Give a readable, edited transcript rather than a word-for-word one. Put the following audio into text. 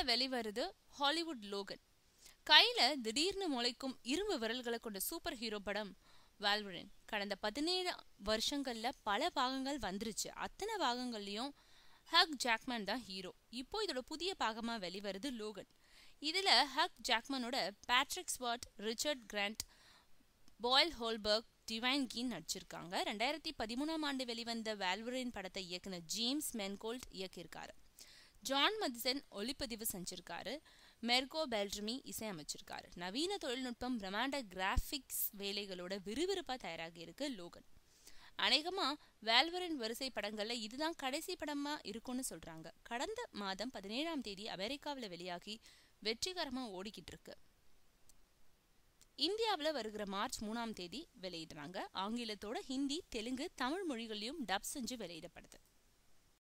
வெளிவருது Hollywood Logan. கையில திடீர்னு முளைக்கும் இரும்பு விரல்களை கொண்ட சூப்பர் ஹீரோ படம் வால்வரின். கடந்த 17 வருஷங்கள்ல பல பாகங்கள் வந்துருச்சு. அத்தனை பாகங்கள்லயும் ஹக் ஜாக்மேன் தான் ஹீரோ. இப்போ இதோட புதிய பாகமா வெளிவருது லோகன். இதுல ஹக் ஜாக்மனோட Patrick Stewart, Richard Grant, Boyd Holbrook, Dafne Keen நடிச்சிருக்காங்க. 2013 வெளிவந்த வால்வரின் படத்தை இயக்குனர் ஜேம்ஸ் மென்கோல்ட் இயக்கியிருக்காரு. ஜான் மதிசன் ஒளிப்பதிவு செஞ்சிருக்காரு. மெர்கோ பெல்ட்ரமி இசையமைச்சிருக்காரு. நவீன தொழில்நுட்பம், பிரம்மாண்ட கிராபிக்ஸ் வேலைகளோட விறுவிறுப்பா தயாராகி இருக்கு லோகன். அநேகமா வால்வரின் வரிசை படங்கள்ல இதுதான் கடைசி படமா இருக்கும்னு சொல்றாங்க. கடந்த மாதம் 17 அமெரிக்காவில் வெளியாகி வெற்றிகரமா ஓடிக்கிட்டு இருக்கு. இந்தியாவில் வருகிற மார்ச் 3 வெளியிடுறாங்க. ஆங்கிலத்தோட ஹிந்தி, தெலுங்கு, தமிழ் மொழிகளையும் டப் செஞ்சு வெளியிடப்படுது.